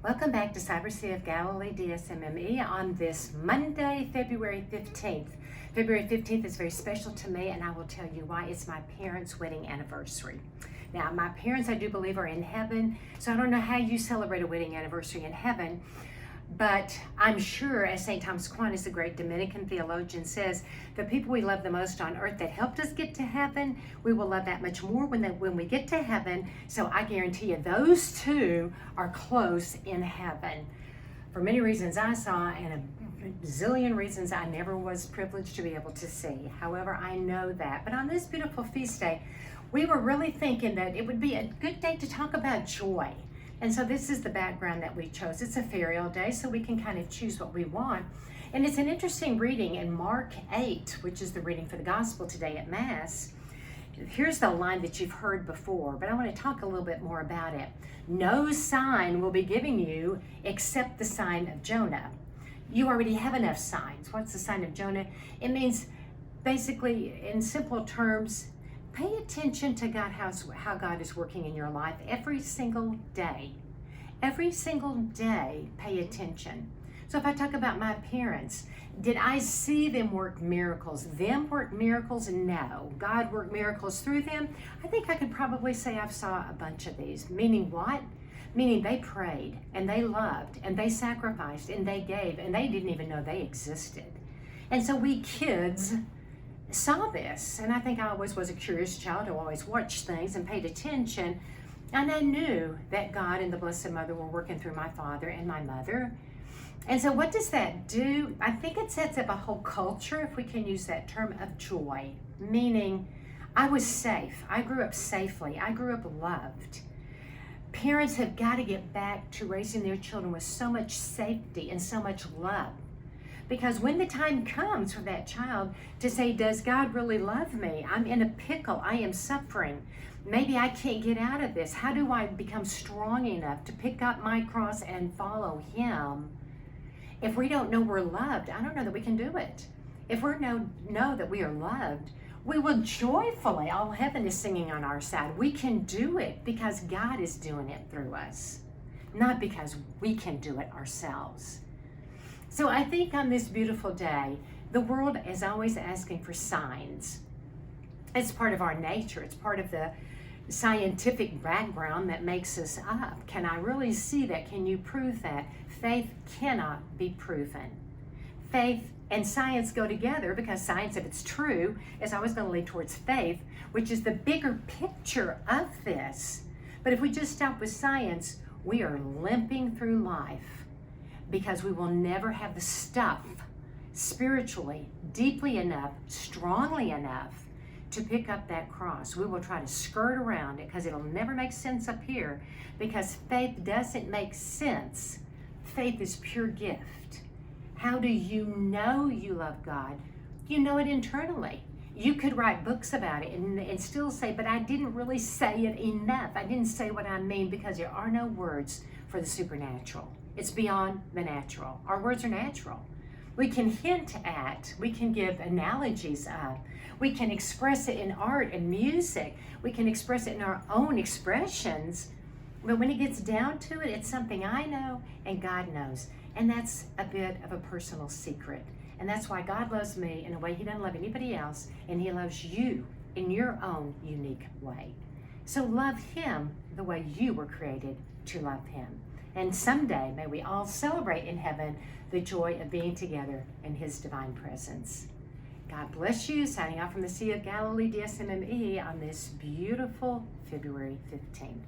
Welcome back to Cyber Sea of Galilee DSMME on this Monday, February 15th. February 15th is very special to me, and I will tell you why. It's my parents' wedding anniversary. Now, my parents, I do believe, are in heaven, so I don't know how you celebrate a wedding anniversary in heaven, but I'm sure, as St. Thomas Aquinas, the great Dominican theologian, says, the people we love the most on earth that helped us get to heaven, we will love that much more when we get to heaven. So I guarantee you those two are close in heaven. For many reasons I saw, and a zillion reasons I never was privileged to be able to see. However, I know that. But on this beautiful feast day, we were really thinking that it would be a good day to talk about joy. And so this is the background that we chose. It's a ferial day, so we can kind of choose what we want. And it's an interesting reading in Mark 8, which is the reading for the gospel today at Mass. Here's the line that you've heard before, but I want to talk a little bit more about it. No sign will be given you except the sign of Jonah. You already have enough signs. What's the sign of Jonah? It means, basically, in simple terms, pay attention to God, how God is working in your life every single day. Every single day, pay attention. So if I talk about my parents, did I see them work miracles? Them work miracles? No. God worked miracles through them? I think I could probably say I've saw a bunch of these. Meaning what? Meaning they prayed, and they loved, and they sacrificed, and they gave, and they didn't even know they existed. And so we kids saw this, and I think I always was a curious child who always watched things and paid attention, and I knew that God and the Blessed Mother were working through my father and my mother. And so what does that do? I think it sets up a whole culture, if we can use that term, of joy, meaning I was safe. I grew up safely. I grew up loved. Parents have got to get back to raising their children with so much safety and so much love. Because when the time comes for that child to say, does God really love me? I'm in a pickle. I am suffering. Maybe I can't get out of this. How do I become strong enough to pick up my cross and follow Him? If we don't know we're loved, I don't know that we can do it. If we know that we are loved, we will joyfully, all heaven is singing on our side. We can do it because God is doing it through us, not because we can do it ourselves. So I think on this beautiful day, the world is always asking for signs. It's part of our nature. It's part of the scientific background that makes us up. Can I really see that? Can you prove that? Faith cannot be proven. Faith and science go together because science, if it's true, is always going to lead towards faith, which is the bigger picture of this. But if we just stop with science, we are limping through life because we will never have the stuff spiritually, deeply enough, strongly enough to pick up that cross. We will try to skirt around it because it'll never make sense up here, because faith doesn't make sense. Faith is pure gift. How do you know you love God? You know it internally. You could write books about it and still say, but I didn't really say it enough. I didn't say what I mean, because there are no words for the supernatural. It's beyond the natural. Our words are natural. We can hint at, we can give analogies of, we can express it in art and music, we can express it in our own expressions, but when it gets down to it, it's something I know and God knows, and that's a bit of a personal secret. And that's why God loves me in a way He doesn't love anybody else, and He loves you in your own unique way. So love Him the way you were created to love Him. And someday, may we all celebrate in heaven the joy of being together in His divine presence. God bless you. Signing off from the Sea of Galilee DSMME on this beautiful February 15th.